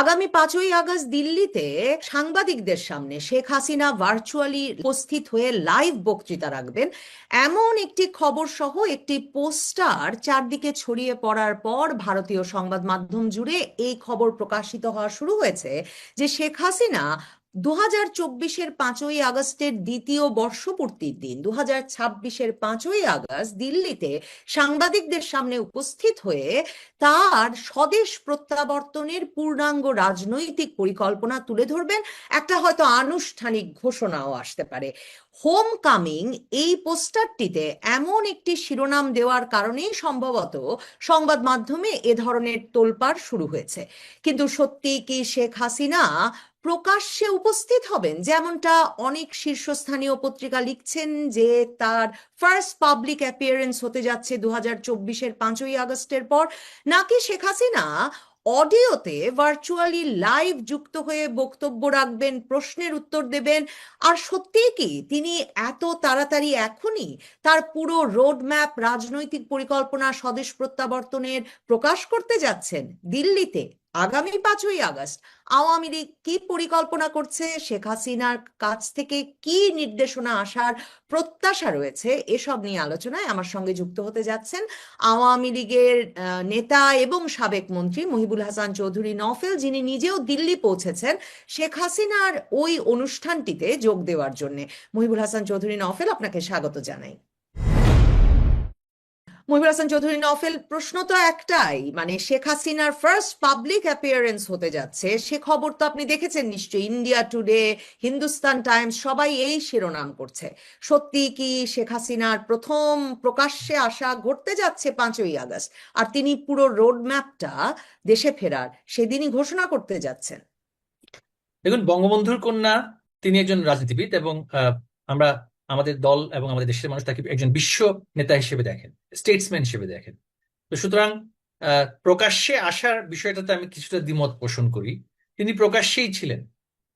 আগামী 5ই আগস্ট দিল্লিতে সাংবাদিকদের সামনে শেখ হাসিনা ভার্চুয়ালি উপস্থিত হয়ে লাইভ বক্তৃতা রাখবেন, এমন একটি খবর সহ একটি পোস্টার চারদিকে ছড়িয়ে পড়ার পর ভারতীয় সংবাদ মাধ্যম জুড়ে এই খবর প্রকাশিত হওয়া শুরু হয়েছে যে শেখ হাসিনা 2024-এর 5ই আগস্টের দ্বিতীয় বর্ষপূর্তির দিন 2026-এর 5ই আগস্ট দিল্লিতে সাংবাদিকদের সামনে উপস্থিত হয়ে তার স্বদেশ প্রত্যাবর্তনের পূর্ণাঙ্গ রাজনৈতিক পরিকল্পনা তুলে ধরবেন। একটা হয়তো আনুষ্ঠানিক ঘোষণাও আসতে পারে। হোম কামিং এই পোস্টারটিতে এমন একটি শিরোনাম দেওয়ার কারণেই সম্ভবত সংবাদ মাধ্যমে এ ধরনের তোলপাড় শুরু হয়েছে। কিন্তু সত্যি কি শেখ হাসিনা প্রকাশ্যে উপস্থিত হবেন, যেমনটা অনেক শীর্ষস্থানীয় পত্রিকা লিখছেন যে তার ফার্স্ট পাবলিক অ্যাপিয়ারেন্স হতে যাচ্ছে 2024-এর 5ই আগস্টের পর, নাকি শেখ হাসিনা অডিওতে ভার্চুয়ালি লাইভ যুক্ত হয়ে বক্তব্য রাখবেন, প্রশ্নের উত্তর দেবেন? আর সত্যিই কি তিনি এত তাড়াতাড়ি এখনই তার পুরো রোড ম্যাপ, রাজনৈতিক পরিকল্পনা, স্বদেশ প্রত্যাবর্তনের প্রকাশ করতে যাচ্ছেন দিল্লিতে আগামী 5ই আগস্ট? আওয়ামী লীগ কি পরিকল্পনা করছে, শেখ হাসিনার কাছ থেকে কি নির্দেশনা আসার প্রত্যাশা রয়েছে, এসব নিয়ে আলোচনায় আমার সঙ্গে যুক্ত হতে যাচ্ছেন আওয়ামী লীগের নেতা এবং সাবেক মন্ত্রী মহিবুল হাসান চৌধুরী নফেল, যিনি নিজেও দিল্লি পৌঁছেছেন শেখ হাসিনার ওই অনুষ্ঠানটিতে যোগ দেওয়ার জন্য। মহিবুল হাসান চৌধুরী নফেল, আপনাকে স্বাগত জানাই। মহিবুল হাসান চৌধুরী নফেল, প্রশ্ন তো একটাই, মানে শেখ হাসিনার ফার্স্ট পাবলিক অ্যাপিয়ারেন্স হতে যাচ্ছে, সে খবর তো আপনি দেখেছেন নিশ্চয়ই। ইন্ডিয়া টুডে, হিন্দুস্তান টাইমস সবাই এই শিরোনাম করছে। সত্যি কি শেখ হাসিনার প্রথম প্রকাশ্যে আসা ঘটতে যাচ্ছে 5ই আগস্ট, আর তিনি পুরো রোড ম্যাপটা দেশে ফেরার সেদিনই ঘোষণা করতে যাচ্ছেন? দেখুন, বঙ্গবন্ধুর কন্যা তিনি একজন রাজনীতিবিদ এবং আমরা, আমাদের দল এবং আমাদের দেশের মানুষ তাকে একজন বিশ্ব নেতা হিসেবে দেখেন, স্টেটসম্যান হিসেবে দেখেন। তো সুতরাং প্রকাশ্যে আসার বিষয়টাতে আমি কিছুটা দ্বিমত পোষণ করি। তিনি প্রকাশ্যেই ছিলেন।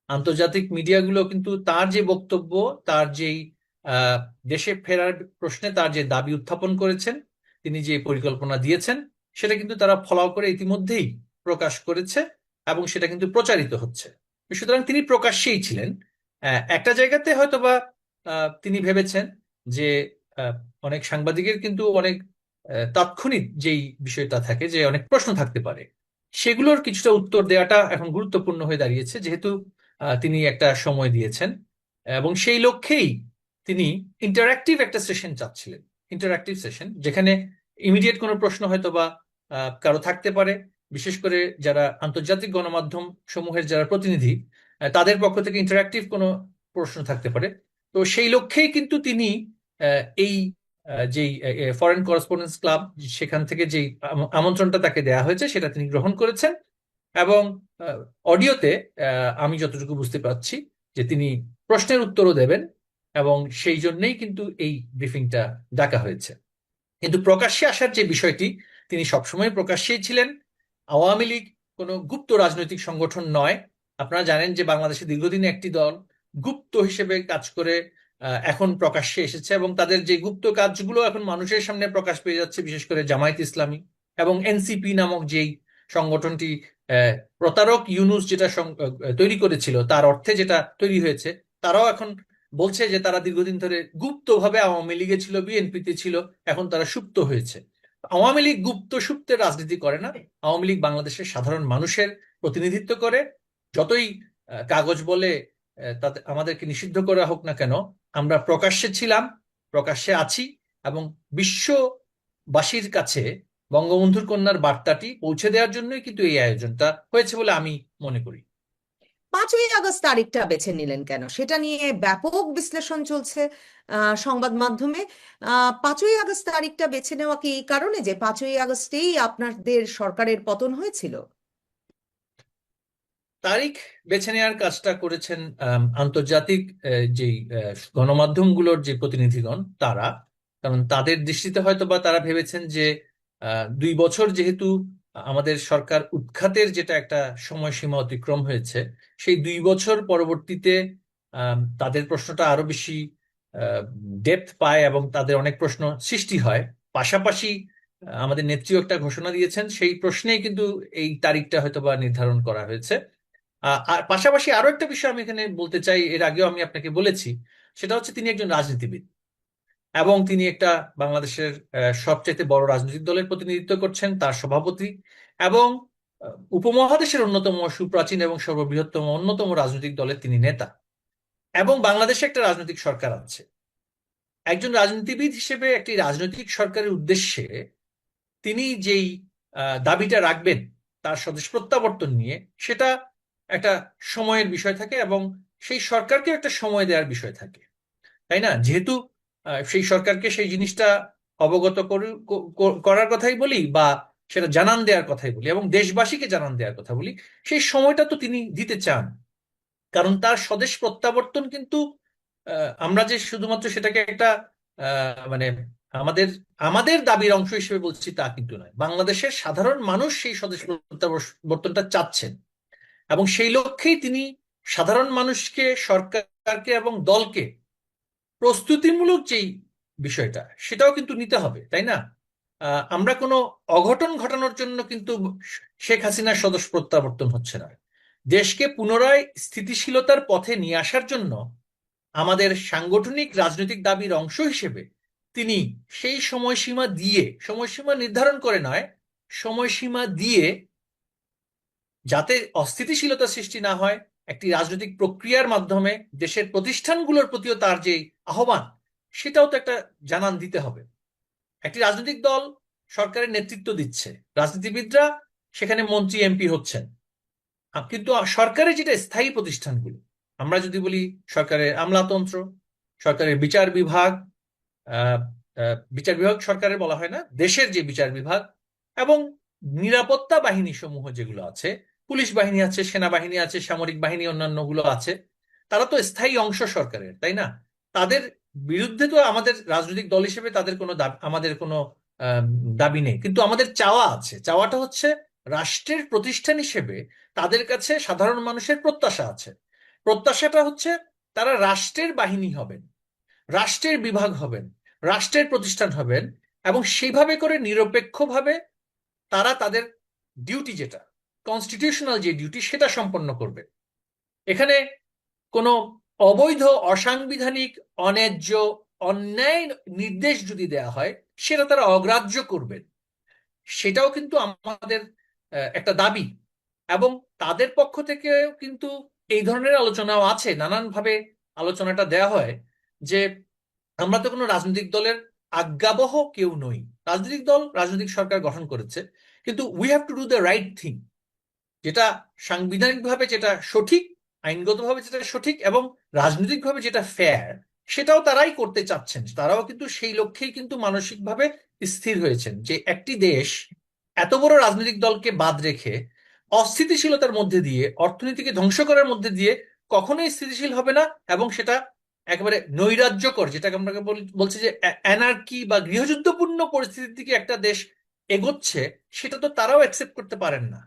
আন্তর্জাতিক মিডিয়াগুলো কিন্তু তার যে বক্তব্য, তার যেই আহ, দেশে ফেরার প্রশ্নে তার যে দাবি উত্থাপন করেছেন, তিনি যে পরিকল্পনা দিয়েছেন, সেটা কিন্তু তারা ফলো করে ইতিমধ্যেই প্রকাশ করেছে এবং সেটা কিন্তু প্রচারিত হচ্ছে। সুতরাং তিনি প্রকাশ্যেই ছিলেন। একটা জায়গাতে হয়তোবা তিনি ভেবেছেন যে আহ, অনেক সাংবাদিকের কিন্তু অনেক তাৎক্ষণিক যেই বিষয়টা থাকে, যে অনেক প্রশ্ন থাকতে পারে, সেগুলোর কিছুটা উত্তর দেওয়াটা এখন গুরুত্বপূর্ণ হয়ে দাঁড়িয়েছে, যেহেতু তিনি একটা সময় দিয়েছেন এবং সেই লক্ষ্যেই তিনি ইন্টারঅ্যাক্টিভ একটা সেশন চাচ্ছিলেন। ইন্টারঅ্যাক্টিভ সেশন যেখানে ইমিডিয়েট কোনো প্রশ্ন হয়তো বা কারো থাকতে পারে, বিশেষ করে যারা আন্তর্জাতিক গণমাধ্যম সমূহের যারা প্রতিনিধি, তাদের পক্ষ থেকে ইন্টারঅ্যাক্টিভ কোনো প্রশ্ন থাকতে পারে। তো সেই লক্ষ্যেই কিন্তু তিনি এই যেই ফরেন করেসপন্ডেন্স ক্লাব, সেখান থেকে যেই আমন্ত্রণটা তাকে দেয়া হয়েছে সেটা তিনি গ্রহণ করেছেন। এবং অডিওতে আমি যতটুকু বুঝতে পারছি যে তিনি প্রশ্নের উত্তরও দেবেন, এবং সেই জন্যই কিন্তু এই ব্রিফিংটা ডাকা হয়েছে। কিন্তু প্রকাশ্যে আসার যে বিষয়টি, তিনি সবসময় প্রকাশ্যেই ছিলেন। আওয়ামী লীগ কোনো গুপ্ত রাজনৈতিক সংগঠন নয়। আপনারা জানেন যে বাংলাদেশে দীর্ঘদিন একটি দল গুপ্ত হিসেবে কাজ করে এখন প্রকাশ্যে এসেছে, এবং তাদের যে গুপ্ত কাজগুলো এখন মানুষের সামনে প্রকাশ পেয়ে যাচ্ছে, বিশেষ করে জামায়াত ইসলামী এবং এনসিপি নামক যেই সংগঠনটি প্রতারক ইউনুস যেটা তৈরি করেছিল, তার অর্থে যেটা তৈরি হয়েছে, তারাও এখন বলছে যে তারা দীর্ঘদিন ধরে গুপ্তভাবে আওয়ামী লীগে ছিল, বিএনপিতে ছিল, এখন তারা সুপ্ত হয়েছে। আওয়ামী লীগ গুপ্ত সুপ্তের রাজনীতি করে না। আওয়ামী লীগ বাংলাদেশের সাধারণ মানুষের প্রতিনিধিত্ব করে। যতই কাগজ বলে তাতে আমাদেরকে নিষিদ্ধ করা হোক না কেন, আমরা প্রকাশ্যে ছিলাম, প্রকাশ্যে আছি, এবং বিশ্ববাসীর কাছে বঙ্গবন্ধুর কন্যার বার্তাটি পৌঁছে দেওয়ার জন্যই কিন্তু এই আয়োজনটা হয়েছে বলে আমি মনে করি। 5ই আগস্ট তারিখটা বেছে নিলেন কেন, সেটা নিয়ে ব্যাপক বিশ্লেষণ চলছে সংবাদ মাধ্যমে। 5ই আগস্ট তারিখটা বেছে নেওয়া কি এই কারণে যে 5ই আগস্টেই আপনাদের সরকারের পতন হয়েছিল? তারিখ বেছে নেওয়ার কাজটা করেছেন আন্তর্জাতিক যেই গণমাধ্যমগুলোর যে প্রতিনিধিগণ, তারা। কারণ তাদের দৃষ্টিতে হয়তো বা তারা ভেবেছেন যে 2 বছর যেহেতু আমাদের সরকার উৎখাতের যেটা একটা সময়সীমা অতিক্রম হয়েছে, সেই 2 বছর পরবর্তীতে তাদের প্রশ্নটা আরো বেশি ডেপথ পায় এবং তাদের অনেক প্রশ্ন সৃষ্টি হয়। পাশাপাশি আমাদের নেত্রীও একটা ঘোষণা দিয়েছেন, সেই প্রশ্নেই কিন্তু এই তারিখটা হয়তোবা নির্ধারণ করা হয়েছে। আর পাশাপাশি আরো একটা বিষয় আমি এখানে বলতে চাই, এর আগেও আমি আপনাকে বলেছি, সেটা হচ্ছে তিনি একজন রাজনীতিবিদ এবং তিনি একটা বাংলাদেশের সবচেয়ে বড় রাজনৈতিক দলের প্রতিনিধিত্ব করছেন, তার সভাপতি, এবং উপমহাদেশের অন্যতম সুপ্রাচীন এবং সর্ববৃহত্তম অন্যতম রাজনৈতিক দলের তিনি নেতা, এবং বাংলাদেশে একটা রাজনৈতিক সরকার আছে। একজন রাজনীতিবিদ হিসেবে একটি রাজনৈতিক সরকারের উদ্দেশ্যে তিনি যেই দাবিটা রাখবেন তার স্বদেশ প্রত্যাবর্তন নিয়ে, সেটা একটা সময়ের বিষয় থাকে এবং সেই সরকারকে একটা সময় দেওয়ার বিষয় থাকে, তাই না? যেহেতু সেই সরকারকে সেই জিনিসটা অবগত করার কথাই বলি বা সেটা জানান দেওয়ার কথাই বলি এবং দেশবাসীকে জানান দেওয়ার কথা বলি, সেই সময়টা তো তিনি দিতে চান। কারণ তার স্বদেশ প্রত্যাবর্তন কিন্তু আমরা যে শুধুমাত্র সেটাকে একটা মানে আমাদের আমাদের দাবির অংশ হিসেবে বলছি তা কিন্তু নয়। বাংলাদেশের সাধারণ মানুষ সেই স্বদেশ প্রত্যাবর্তনটা চাচ্ছেন এবং সেই লক্ষ্যেই তিনি সাধারণ মানুষকে, সরকারকে এবং দলকে প্রস্তুতিমূলক যেই বিষয়টা সেটাও কিন্তু নিতে হবে, তাই না? আমরা কোনো অঘটন ঘটানোর জন্য কিন্তু শেখ হাসিনার স্বদেশ প্রত্যাবর্তন হচ্ছে না। দেশকে পুনরায় স্থিতিশীলতার পথে নিয়ে আসার জন্য আমাদের সাংগঠনিক রাজনৈতিক দাবির অংশ হিসেবে তিনি সেই সময়সীমা নির্ধারণ করে নয়, সময়সীমা দিয়ে, যাতে অস্থিতিশীলতা সৃষ্টি না হয়, একটি রাজনৈতিক প্রক্রিয়ার মাধ্যমে দেশের প্রতিষ্ঠানগুলোর প্রতিও তার যে আহ্বান, সেটাও তো একটা জানান দিতে হবে। একটি রাজনৈতিক দল সরকারের নেতৃত্ব দিচ্ছে, রাজনীতিবিদরা সেখানে মন্ত্রী এমপি হচ্ছেন, কিন্তু সরকারের যেটা স্থায়ী প্রতিষ্ঠানগুলো, আমরা যদি বলি সরকারের আমলাতন্ত্র, সরকারের বিচার বিভাগ, আহ, বিচার বিভাগ সরকারের বলা হয় না, দেশের যে বিচার বিভাগ, এবং নিরাপত্তা বাহিনী সমূহ যেগুলো আছে, পুলিশ বাহিনী আছে, সেনাবাহিনী আছে, সামরিক বাহিনী অন্যান্য গুলো আছে, তারা তো স্থায়ী অংশ সরকারের, তাই না? তাদের বিরুদ্ধে তো আমাদের রাজনৈতিক দল হিসেবে তাদের কোনো আমাদের কোনো আহ, দাবি নেই, কিন্তু আমাদের চাওয়া আছে। চাওয়াটা হচ্ছে রাষ্ট্রের প্রতিষ্ঠান হিসেবে তাদের কাছে সাধারণ মানুষের প্রত্যাশা আছে। প্রত্যাশাটা হচ্ছে তারা রাষ্ট্রের বাহিনী হবেন, রাষ্ট্রের বিভাগ হবেন, রাষ্ট্রের প্রতিষ্ঠান হবেন, এবং সেইভাবে করে নিরপেক্ষভাবে তারা তাদের ডিউটি, যেটা কনস্টিটিউশনাল যে ডিউটি, সেটা সম্পন্ন করবে। এখানে কোনো অবৈধ, অসাংবিধানিক, অন্যায্য, অন্যায় নির্দেশ যদি দেয়া হয়, সেটা তারা অগ্রাহ্য করবেন। সেটাও কিন্তু আমাদের একটা দাবি, এবং তাদের পক্ষ থেকেও কিন্তু এই ধরনের আলোচনাও আছে, নানানভাবে আলোচনাটা দেয়া হয় যে আমরা তো কোনো রাজনৈতিক দলের আজ্ঞাবহ কেউ নই। রাজনৈতিক দল রাজনৈতিক সরকার গঠন করেছে, কিন্তু we have to do the right thing, যেটা সাংবিধানিকভাবে যেটা সঠিক, আইনগতভাবে যেটা সঠিক, এবং রাজনৈতিকভাবে যেটা ফেয়ার, সেটাও তারাই করতে চাচ্ছেন। তারাও কিন্তু সেই লক্ষ্যেই কিন্তু মানসিকভাবে স্থির হয়েছেন যে একটি দেশ এত বড় রাজনৈতিক দলকে বাদ রেখে অস্থিতিশীলতার মধ্যে দিয়ে, অর্থনীতিকে ধ্বংস করার মধ্যে দিয়ে কখনোই স্থিতিশীল হবে না, এবং সেটা একেবারে নৈরাজ্যকর, যেটাকে আমরা বলছি যে অ্যানার্কি বা গৃহযুদ্ধপূর্ণ পরিস্থিতির দিকে একটা দেশ এগোচ্ছে, সেটা তো তারাও অ্যাকসেপ্ট করতে পারেন না।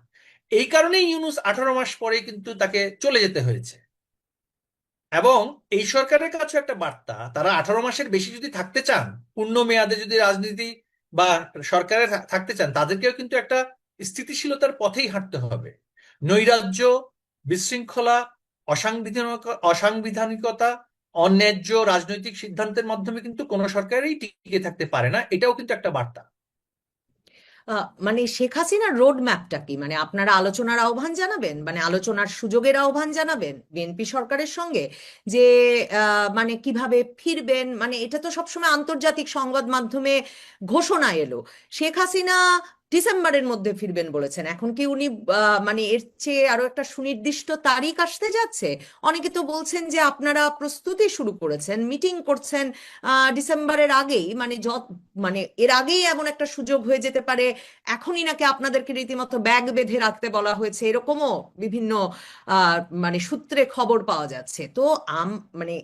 এই কারণেই ইউনূস 18 মাস পরে কিন্তু তাকে চলে যেতে হয়েছে। এবং এই সরকারের কাছে একটা বার্তা, তারা 18 মাসের বেশি যদি থাকতে চান, পূর্ণ মেয়াদে যদি রাজনীতি বা সরকারে থাকতে চান, তাদেরকেও কিন্তু একটা স্থিতিশীলতার পথেই হাঁটতে হবে। নৈরাজ্য, বিশৃঙ্খলা, অসাংবিধানিকতা, অন্যায্য রাজনৈতিক সিদ্ধান্তের মাধ্যমে কিন্তু কোনো সরকারই টিকে থাকতে পারে না, এটাও কিন্তু একটা বার্তা। মানে শেখ হাসিনার রোড ম্যাপটা কি? মানে আপনারা আলোচনার আহ্বান জানাবেন, মানে আলোচনার সুযোগের আহ্বান জানাবেন বিএনপি সরকারের সঙ্গে, যে মানে কিভাবে ফিরবেন? মানে এটা তো সবসময় আন্তর্জাতিক সংবাদ মাধ্যমে ঘোষণা এলো, শেখ হাসিনা ডিসেম্বরের মধ্যে ফিরবেন বলেছেন। এখন কি উনি মানে এর চেয়ে আরো একটা সুনির্দিষ্ট তারিখ আসতে যাচ্ছে? অনেকে তো বলছেন যে আপনারা প্রস্তুতি শুরু করেছেন, মিটিং করছেন ডিসেম্বরের আগেই, মানে মানে এর আগেই এমন একটা সুযোগ হয়ে যেতে পারে। এখনই নাকি আপনাদেরকে রীতিমতো ব্যাগ বেঁধে রাখতে বলা হয়েছে, এরকমও বিভিন্ন মানে সূত্রে খবর পাওয়া যাচ্ছে। তো মানে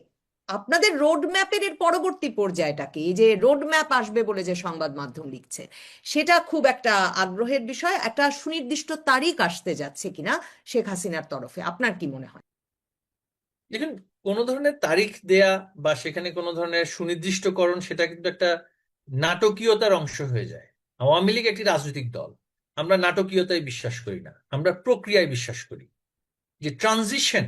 আপনাদের রোড ম্যাপের এর পরবর্তী পর্যায়টা কি? এই যে রোড ম্যাপ আসবে বলে যে সংবাদ মাধ্যম লিখছে, সেটা খুব একটা আগ্রহের বিষয়। একটা সুনির্দিষ্ট তারিখ আসতে যাচ্ছে কিনা শেখ হাসিনার তরফে, আপনার কি মনে হয়? দেখুন, কোনো ধরনের তারিখ দেয়া বা সেখানে কোনো ধরনের সুনির্দিষ্টকরণ, সেটা কিন্তু একটা নাটকীয়তার অংশ হয়ে যায়। আওয়ামী লীগ একটি রাজনৈতিক দল। আমরা নাটকীয়তায় বিশ্বাস করি না, আমরা প্রক্রিয়ায় বিশ্বাস করি। যে ট্রানজিশন,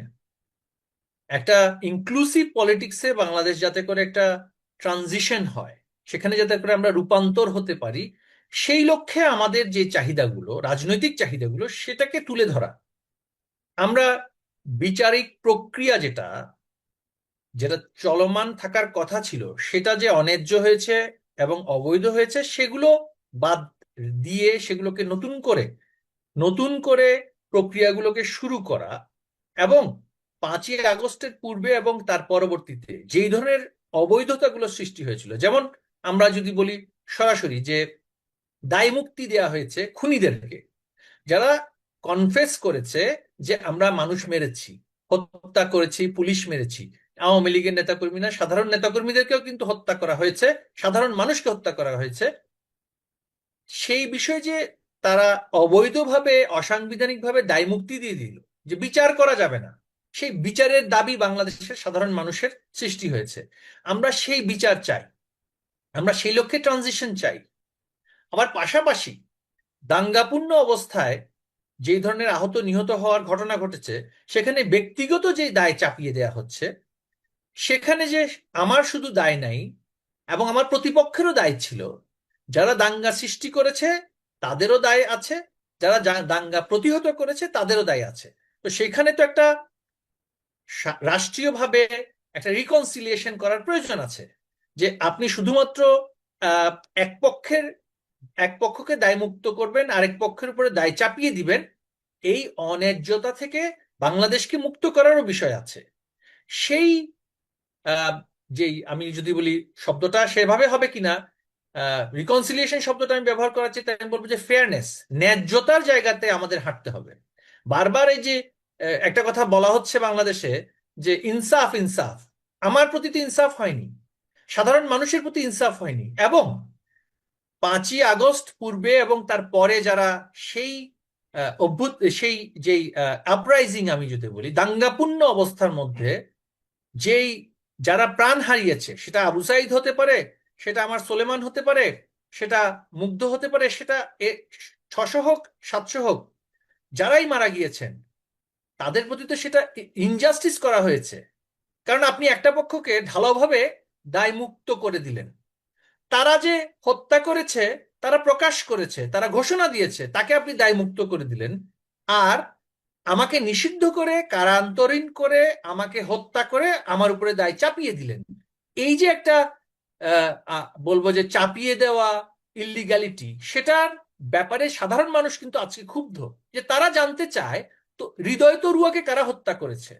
একটা ইনক্লুসিভ পলিটিক্সে বাংলাদেশ যাতে করে একটা ট্রানজিশন হয়, সেখানে যাতে করে আমরা রূপান্তর হতে পারি, সেই লক্ষ্যে আমাদের যে চাহিদাগুলো, রাজনৈতিক চাহিদাগুলো, সেটাকে তুলে ধরা। আমরা বিচারিক প্রক্রিয়া যেটা যেটা চলমান থাকার কথা ছিল, সেটা যে অন্যায্য হয়েছে এবং অবৈধ হয়েছে, সেগুলো বাদ দিয়ে সেগুলোকে নতুন করে প্রক্রিয়াগুলোকে শুরু করা। এবং 5ই আগস্টের পূর্বে এবং তার পরবর্তীতে যেই ধরনের অবৈধতাগুলো সৃষ্টি হয়েছিল, যেমন আমরা যদি বলি সরাসরি যে দায় মুক্তি দেওয়া হয়েছে খুনিদেরকে, যারা কনফেস করেছে যে আমরা মানুষ মেরেছি, হত্যা করেছি, পুলিশ মেরেছি। আওয়ামী লীগের নেতাকর্মী না, সাধারণ নেতাকর্মীদেরকেও কিন্তু হত্যা করা হয়েছে, সাধারণ মানুষকে হত্যা করা হয়েছে। সেই বিষয়ে যে তারা অবৈধভাবে, অসাংবিধানিকভাবে দায় মুক্তি দিয়ে দিল, যে বিচার করা যাবে না, সেই বিচারের দাবি বাংলাদেশের সাধারণ মানুষের সৃষ্টি হয়েছে। আমরা সেই বিচার চাই, আমরা সেই লক্ষ্যে ট্রানজিশন চাই। আবার পাশাপাশি দাঙ্গাপূর্ণ অবস্থায় যে ধরনের আহত নিহত হওয়ার ঘটনা ঘটেছে, সেখানে ব্যক্তিগত যে দায় চাপিয়ে দেয়া হচ্ছে, সেখানে যে আমার শুধু দায় নাই এবং আমার প্রতিপক্ষেরও দায় ছিল। যারা দাঙ্গা সৃষ্টি করেছে তাদেরও দায় আছে, যারা দাঙ্গা প্রতিহত করেছে তাদেরও দায় আছে। তো সেখানে তো একটা রাষ্ট্রীয়ভাবে একটা রিকনসিলিয়েশন করার প্রয়োজন আছে, যে আপনি শুধুমাত্র আহ, এক পক্ষের এক পক্ষকে দায়মুক্ত করবেন, আরেক পক্ষের উপরে দায় চাপিয়ে দিবেন। এই অন্যায্যতা থেকে বাংলাদেশকে মুক্ত করারও বিষয় আছে। সেই যেই, আমি যদি বলি শব্দটা সেভাবে হবে কিনা, রিকনসিলিয়েশন শব্দটা আমি ব্যবহার করার চেয়ে আমি বলবো যে ফেয়ারনেস, ন্যায্যতার জায়গাতে আমাদের হাঁটতে হবে। বারবার এই যে একটা কথা বলা হচ্ছে বাংলাদেশে যে ইনসাফ ইনসাফ, আমার প্রতি তো ইনসাফ হয়নি, সাধারণ মানুষের প্রতি ইনসাফ হয়নি। এবং 5ই আগস্ট পূর্বে এবং তার পরে যারা সেই সেই যেই আপরাইজিং, আমি যদি বলি দাঙ্গাপূর্ণ অবস্থার মধ্যে যেই যারা প্রাণ হারিয়েছে, সেটা আবু সাইদ হতে পারে, সেটা আমার সোলেমান হতে পারে, সেটা মুগ্ধ হতে পারে, সেটা 600 হোক 700 হোক, যারাই মারা গিয়েছেন তাদের প্রতি তো সেটা ইনজাস্টিস করা হয়েছে। কারণ আপনি একটা পক্ষকে ঢালাওভাবে দায় মুক্ত করে দিলেন। তারা যে হত্যা করেছে, তারা প্রকাশ করেছে, তারা ঘোষণা দিয়েছে, তাকে আপনি দায়মুক্ত করে দিলেন। আর আমাকে নিষিদ্ধ করে, কারান্তরীণ করে, আমাকে হত্যা করে আমার উপরে দায় চাপিয়ে দিলেন। এই যে একটা বলবো যে চাপিয়ে দেওয়া ইল্লিগ্যালিটি, সেটার ব্যাপারে সাধারণ মানুষ কিন্তু আজকে ক্ষুব্ধ। যে তারা জানতে চায় তো হৃদয় তরুয়াকে কারা হত্যা করেছে,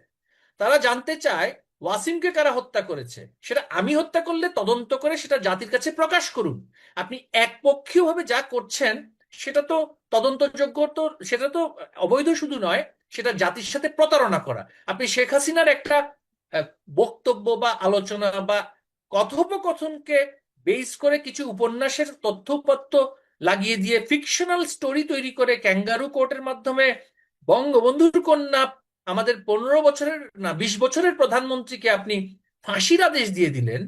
তারা জানতে চায় ওয়াসিমকে কারা হত্যা করেছে, সেটা আমি হত্যা করলে তদন্ত করে সেটা জাতির কাছে প্রকাশ করুন। আপনি একপক্ষীয়ভাবে যা করছেন সেটা তো তদন্তযোগ্য, তো সেটা তো অবৈধ শুধু নয়, সেটা জাতির সাথে প্রতারণা করা। আপনি শেখ হাসিনার একটা আহ, বক্তব্য বা আলোচনা বা কথোপকথনকে বেস করে কিছু উপন্যাসের তথ্যপত্র লাগিয়ে দিয়ে ফিকশনাল স্টোরি তৈরি করে ক্যাঙ্গারু কোর্টের মাধ্যমে বঙ্গবন্ধুর কন্যা, আমাদের 15 বছরের না 20 বছরের প্রধানমন্ত্রীকে আপনি ফাঁসির আদেশ দিয়ে দিলেন।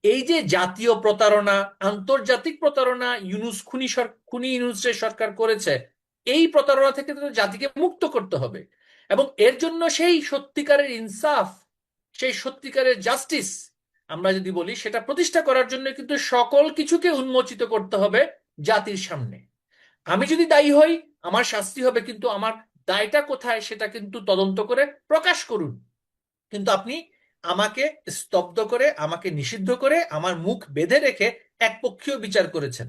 এই যে জাতীয় প্রতারণা, আন্তর্জাতিক প্রতারণা খুনি ইউনূসের সরকার করেছে, এই প্রতারণা থেকে তো জাতিকে মুক্ত করতে হবে। এবং এর জন্য সেই সত্যিকারের ইনসাফ, সেই সত্যিকারের জাস্টিস আমরা যদি বলি, সেটা প্রতিষ্ঠা করার জন্য কিন্তু সকল কিছুকে উন্মোচিত করতে হবে জাতির সামনে। আমি যদি দায়ী হই, আমার শাস্তি হবে, কিন্তু আমার দায়টা কোথায় সেটা কিন্তু তদন্ত করে প্রকাশ করুন। কিন্তু আপনি আমাকে স্তব্ধ করে, আমাকে নিষিদ্ধ করে, আমার মুখ বেঁধে রেখে একপক্ষীয় বিচার করেছেন।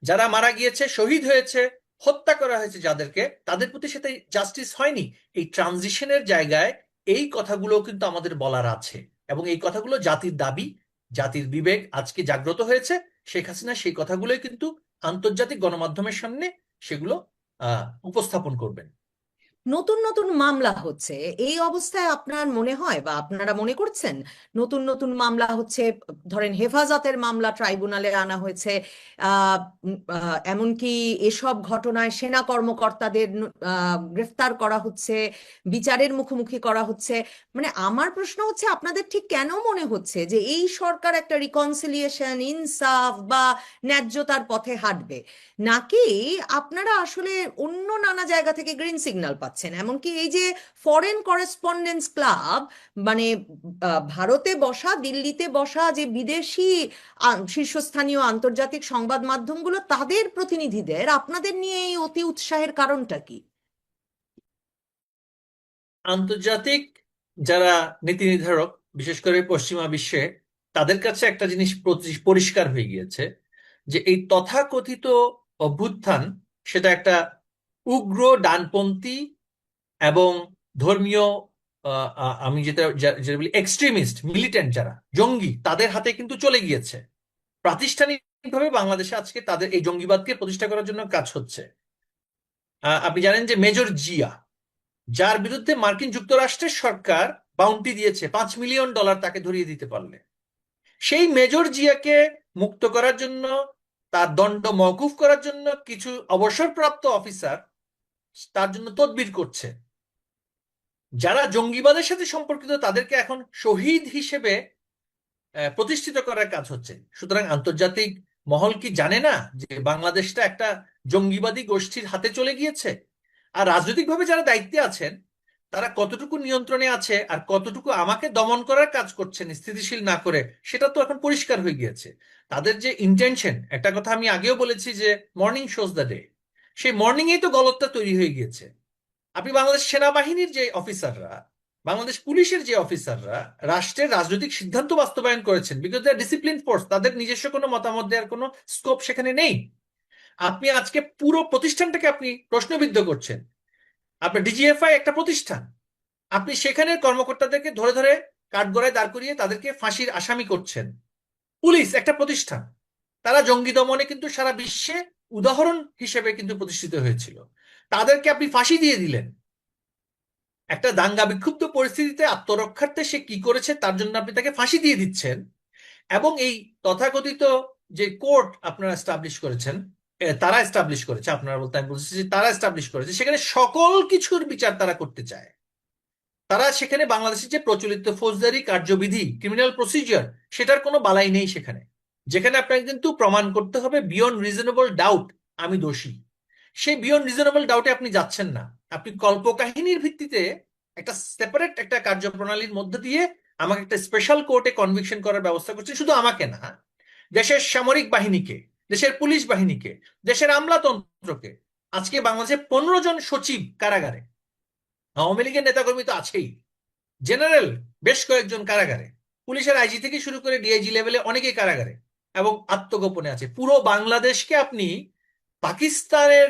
যারা মারা গিয়েছে, শহীদ হয়েছে, হত্যা করা হয়েছে যাদেরকে, তাদের প্রতি সেটা জাস্টিস হয়নি। এই ট্রানজিশনের জায়গায় এই কথাগুলো কিন্তু আমাদের বলার আছে, এবং এই কথাগুলো জাতির দাবি, জাতির বিবেক আজকে জাগ্রত হয়েছে। শেখ হাসিনা সেই কথাগুলোই কিন্তু আন্তর্জাতিক গণমাধ্যমের সামনে সেগুলো উপস্থাপন করবেন। নতুন নতুন মামলা হচ্ছে, এই অবস্থায় আপনার মনে হয় বা আপনারা মনে করছেন নতুন নতুন মামলা হচ্ছে, ধরেন হেফাজতের মামলা ট্রাইব্যুনালে আনা হয়েছে, এমনকি এসব ঘটনায় সেনা কর্মকর্তাদের গ্রেফতার করা হচ্ছে, বিচারের মুখোমুখি করা হচ্ছে, মানে আমার প্রশ্ন হচ্ছে আপনাদের ঠিক কেন মনে হচ্ছে যে এই সরকার একটা রিকনসিলিয়েশন, ইনসাফ বা ন্যায্যতার পথে হাঁটবে, নাকি আপনারা আসলে অন্য নানা জায়গা থেকে গ্রিন সিগন্যাল পাচ্ছেন? এমনকি এই যে ফরেন করেসপন্ডেন্স ক্লাব, মানে ভারতে বসা, দিল্লিতে বসা যে বিদেশি শীর্ষস্থানীয় আন্তর্জাতিক সংবাদ মাধ্যমগুলো, তাদের প্রতিনিধিদের আপনাদের নিয়ে এই অতি উৎসাহের কারণটা কি? আন্তর্জাতিক যারা নীতি নির্ধারক, বিশেষ করে পশ্চিমা বিশ্বে, তাদের কাছে একটা জিনিস পরিষ্কার হয়ে গিয়েছে যে এই তথাকথিত অভ্যুত্থান সেটা একটা উগ্র ডানপন্থী এবং ধর্মীয় আমি যেটা বলি এক্সট্রিমিস্ট মিলিটেন্ট, যারা জঙ্গি, তাদের হাতে কিন্তু চলে গিয়েছে। প্রাতিষ্ঠানিকভাবে বাংলাদেশে আজকে তাদের এই জঙ্গিবাদকে প্রতিষ্ঠা করার জন্য কাজ হচ্ছে। আপনি জানেন যে মেজর জিয়া, যার বিরুদ্ধে মার্কিন যুক্তরাষ্ট্রের সরকার বাউন্টি দিয়েছে $5 মিলিয়ন তাকে ধরিয়ে দিতে পারলে, সেই মেজর জিয়াকে মুক্ত করার জন্য, তার দণ্ড মওকুফ করার জন্য কিছু অবসরপ্রাপ্ত অফিসার তার জন্য তদবির করছে। যারা জঙ্গিবাদের সাথে সম্পর্কিত তাদেরকে এখন শহীদ হিসেবে প্রতিষ্ঠিত করার কাজ হচ্ছে। সুতরাং আন্তর্জাতিক মহল কি জানে না যে বাংলাদেশটা একটা জঙ্গিবাদী গোষ্ঠীর হাতে চলে গিয়েছে? আর রাজনৈতিকভাবে যারা দায়িত্বে আছেন তারা কতটুকু নিয়ন্ত্রণে আছে আর কতটুকু আমাকে দমন করার কাজ করছেন স্থিতিশীল না করে, সেটা তো এখন পরিষ্কার হয়ে গিয়েছে। তাদের যে ইন্টেনশন, একটা কথা আমি আগেও বলেছি যে মর্নিং শোজ দ্য ডে, সেই মর্নিং এই তো গলতটা তৈরি হয়ে গিয়েছে। আপনি বাংলাদেশ সেনাবাহিনীর যে অফিসাররা, বাংলাদেশ পুলিশের যে অফিসাররা রাষ্ট্রের রাজনৈতিক সিদ্ধান্ত বাস্তবায়ন করেছেন, because they are discipline force, তাদের নিজস্ব কোনো মতামত দেওয়ার কোনো স্কোপ সেখানে নেই। আপনি আজকে পুরো প্রতিষ্ঠানটাকে আপনি প্রশ্নবিদ্ধ করছেন। আপনার ডিজিএফআই একটা প্রতিষ্ঠান, আপনি সেখানের কর্মকর্তাদেরকে ধরে ধরে কাঠগড়ায় দাঁড় করিয়ে তাদেরকে ফাঁসির আসামি করছেন। পুলিশ একটা প্রতিষ্ঠান, তারা জঙ্গি দমনে কিন্তু সারা বিশ্বে উদাহরণ হিসেবে কিন্তু প্রতিষ্ঠিত হয়েছিল, তাদেরকে আপনি ফাঁসি দিয়ে দিলেন। একটা দাঙ্গা বিক্ষুব্ধ পরিস্থিতিতে আত্মরক্ষার্থে সে কি করেছে তার জন্য আপনি তাকে ফাঁসি দিয়ে দিচ্ছেন। এবং এই তথাকথিত যে কোর্ট আপনারা এস্টাবলিশ করেছেন, তারা এস্টাবলিশ করেছে, আপনারা বলতে আমি বলছি যে তারা এস্টাবলিশ করেছে, সেখানে সকল কিছুর বিচার তারা করতে চায়। তারা সেখানে বাংলাদেশের যে প্রচলিত ফৌজদারি কার্যবিধি, ক্রিমিনাল প্রসিজিয়ার, সেটার কোনো বালাই নেই সেখানে। যেখানে আপনাকে কিন্তু প্রমাণ করতে হবে বিয়ন্ড রিজনেবল ডাউট আমি দোষী, সেই বিয়ন্ড রিজনেবল ডাউটে আপনি যাচ্ছেন না। আপনি কল্পকাহিনীর ভিত্তিতে একটা সেপারেট একটা কার্যপ্রণালীর মধ্যে দিয়ে আমাকে একটা স্পেশাল কোর্টে কনভিকশন করার ব্যবস্থা করছেন। শুধু আমাকে না, দেশের সামরিক বাহিনীকে, দেশের পুলিশ বাহিনীকে, দেশের আমলাতন্ত্রকে। আজকে বাংলাদেশে 15 জন সচিব কারাগারে, আওয়ামী লীগের নেতাকর্মী তো আছেই, জেনারেল বেশ কয়েকজন কারাগারে, পুলিশের আইজি থেকে শুরু করে ডিআইজি লেভেলে অনেকেই কারাগারে এবং আত্মগোপনে আছে। পুরো বাংলাদেশকে আপনি পাকিস্তানের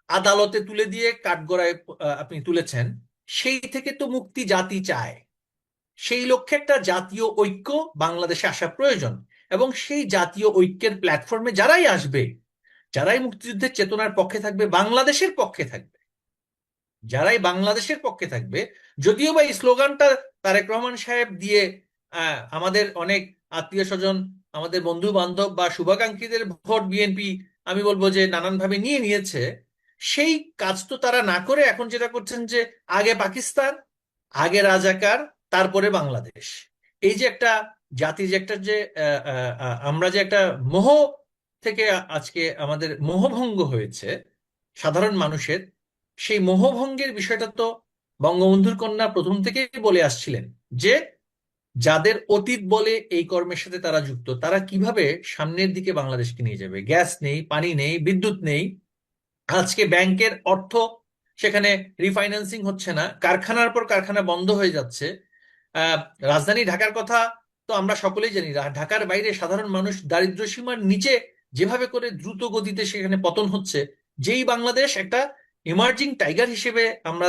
আদালতে তুলে দিয়ে কাঠগড়ায় আপনি তুলেছেন। সেই থেকে তো মুক্তি জাতি চায়, সেই লক্ষ্যে একটা জাতীয় ঐক্য বাংলাদেশে আসা প্রয়োজন। এবং সেই জাতীয় ঐক্যের প্ল্যাটফর্মে যারাই আসবে, যারাই মুক্তিযুদ্ধের চেতনার পক্ষে থাকবে, বাংলাদেশের পক্ষে থাকবে, যারাই বাংলাদেশের পক্ষে থাকবে, যদিও বা এই স্লোগানটা তারেক রহমান সাহেব দিয়ে আমাদের অনেক আত্মীয় স্বজন, আমাদের বন্ধু বান্ধব বা শুভাকাঙ্ক্ষীদের ভোট বিএনপি আমি বলবো যে নানানভাবে নিয়ে নিয়েছে, সেই কাজ তো তারা না করে এখন যেটা করছেন যে আগে পাকিস্তান, আগে রাজাকার, তারপরে বাংলাদেশ। এই যে একটা জাতির যে একটা যে আমরা যে একটা মোহ থেকে আজকে আমাদের মোহভঙ্গ হয়েছে সাধারণ মানুষের, সেই মোহভঙ্গের বিষয়টা তো বঙ্গবন্ধুর কন্যা প্রথম থেকেই বলে আসছিলেন যে যাদের অতীত বলে এই কর্মের সাথে তারা যুক্ত, তারা কিভাবে সামনের দিকে বাংলাদেশকে নিয়ে যাবে। গ্যাস নেই, পানি নেই, বিদ্যুৎ নেই, আজকে ব্যাংকের অর্থ সেখানে রিফাইন্যান্সিং হচ্ছে না, কারখানার পর কারখানা বন্ধ হয়ে যাচ্ছে। রাজধানী ঢাকার কথা তো আমরা সকলেই জানি, ঢাকার বাইরে সাধারণ মানুষ দারিদ্র্য সীমার নিচে যেভাবে করে দ্রুত গতিতে সেখানে পতন হচ্ছে। যেই বাংলাদেশ একটা ইমার্জিং টাইগার হিসেবে আমরা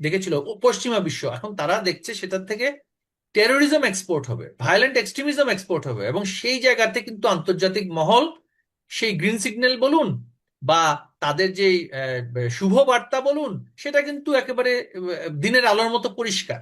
দেখেছিল পশ্চিমা বিশ্ব, এখন তারা দেখছে সেটার থেকে টেরোরিজম এক্সপোর্ট হবে, ভায়োলেন্ট এক্সট্রিমিজম এক্সপোর্ট হবে। এবং সেই জায়গাতে কিন্তু আন্তর্জাতিক মহল সেই গ্রিন সিগন্যাল বলুন, বা তাদের যে শুভ বার্তা বলুন, সেটা কিন্তু একেবারে দিনের আলোর মতো পরিষ্কার।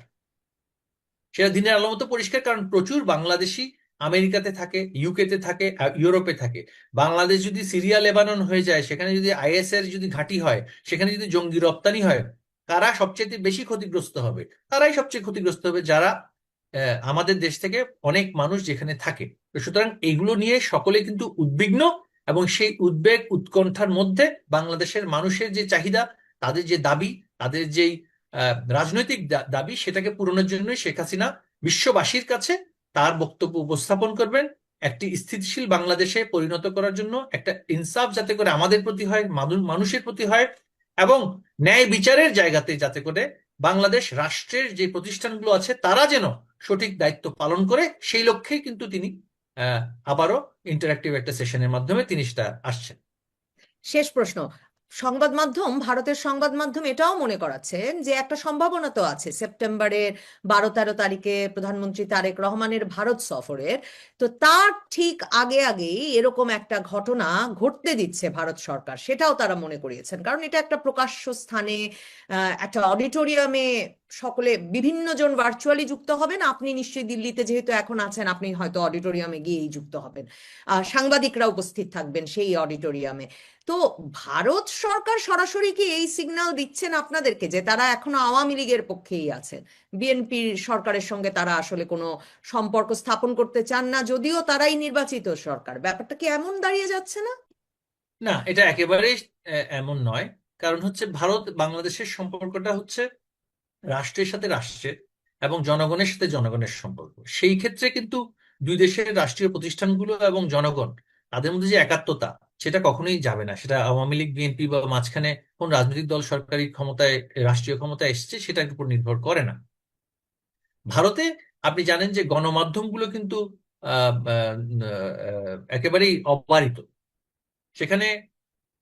সেটা দিনের আলোর মতো পরিষ্কার, কারণ প্রচুর বাংলাদেশি আমেরিকাতে থাকে, ইউকেতে থাকে, ইউরোপে থাকে। বাংলাদেশ যদি সিরিয়া লেবানন হয়ে যায়, সেখানে যদি আইএস এর যদি ঘাঁটি হয়, সেখানে যদি জঙ্গি রপ্তানি হয়, কারা সবচেয়ে বেশি ক্ষতিগ্রস্ত হবে? তারাই সবচেয়ে ক্ষতিগ্রস্ত হবে, যারা আমাদের দেশ থেকে অনেক মানুষ যেখানে থাকে। তো সুতরাং এগুলো নিয়ে সকলে কিন্তু উদ্বিগ্ন, এবং সেই উদ্বেগ উৎকণ্ঠার মধ্যে বাংলাদেশের মানুষের যে চাহিদা, তাদের যে দাবি, তাদের যেই রাজনৈতিক দাবি, সেটাকে পূরণের জন্য শেখ হাসিনা বিশ্ববাসীর কাছে তার বক্তব্য উপস্থাপন করবেন, একটি স্থিতিশীল বাংলাদেশে পরিণত করার জন্য, একটা ইনসাফ যাতে করে আমাদের প্রতি হয়, মানুষের প্রতি হয়, এবং ন্যায় বিচারের জায়গাতে যাতে করে বাংলাদেশ রাষ্ট্রের যে প্রতিষ্ঠানগুলো আছে তারা যেন সঠিক দায়িত্ব পালন করে, সেই লক্ষ্যেই কিন্তু তিনি আহ আবারও ইন্টারাক্টিভ একটা সেশনের মাধ্যমে তিনি সেটা আসছেন। শেষ প্রশ্ন। সংবাদ মাধ্যম, ভারতের সংবাদ মাধ্যম এটাও মনে করাচ্ছেন যে একটা সম্ভাবনা তো আছে সেপ্টেম্বরের 12-13 তারিখে প্রধানমন্ত্রী তারেক রহমানের ভারত সফরের। তো তার ঠিক আগে আগেই এরকম একটা ঘটনা ঘটতে দিচ্ছে ভারত সরকার, সেটাও তারা মনে করিয়েছেন। কারণ এটা একটা প্রকাশ্য স্থানে, একটা অডিটোরিয়ামে সকলে, বিভিন্ন জন ভার্চুয়ালি যুক্ত হবেন। আপনি নিশ্চয়ই দিল্লিতে যেহেতু এখন আছেন, আপনি হয়তো অডিটোরিয়ামে গিয়েই যুক্ত হবেন। সাংবাদিকরা উপস্থিত থাকবেন সেই অডিটোরিয়ামে। তো ভারত সরকার সরাসরি কি এই সিগন্যাল দিচ্ছেন আপনাদেরকে যে তারা এখনো আওয়ামী লীগের পক্ষেই আছেন, বিএনপি সরকারের সঙ্গে তারা আসলে কোনো সম্পর্ক স্থাপন করতে চান না, যদিও তারাই নির্বাচিত সরকার? ব্যাপারটা কি এমন দাঁড়িয়ে যাচ্ছে না? না, এটা একেবারেই এমন নয়। কারণ হচ্ছে, ভারত বাংলাদেশের সম্পর্কটা হচ্ছে রাষ্ট্রের সাথে রাষ্ট্রের এবং জনগণের সাথে জনগণের সম্পর্ক। সেই ক্ষেত্রে কিন্তু দুই দেশের রাষ্ট্রীয় প্রতিষ্ঠানগুলো এবং জনগণ, তাদের মধ্যে যে একাত্মতা, সেটা কখনোই যাবে না। সেটা আওয়ামী লীগ, বিএনপি বা মাঝখানে কোন রাজনৈতিক দল সরকারি ক্ষমতায়, রাষ্ট্রীয় ক্ষমতায় এসেছে, সেটার উপর নির্ভর করে না। ভারতে আপনি জানেন যে গণমাধ্যমগুলো কিন্তু একেবারেই অবারিত। সেখানে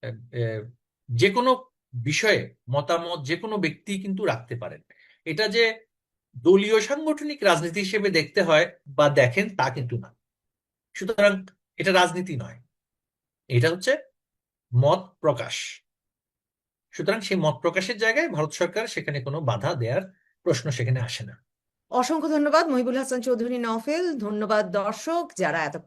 আহ, আহ, যে কোনো বিষয়ে মতামত যে কোনো ব্যক্তি কিন্তু রাখতে পারেন। এটা যে দলীয় সাংগঠনিক রাজনীতি হিসেবে দেখতে হয় বা দেখেন, তা কিন্তু না। সুতরাং এটা রাজনীতি নয়, এটা হচ্ছে মত প্রকাশ। সুতরাং সেই মত প্রকাশের জায়গায় ভারত সরকার সেখানে কোনো বাধা দেওয়ার প্রশ্ন সেখানে আসে না। অসংখ্য ধন্যবাদ মহিবুল হাসান চৌধুরী নফেল। ধন্যবাদ দর্শক যারা এত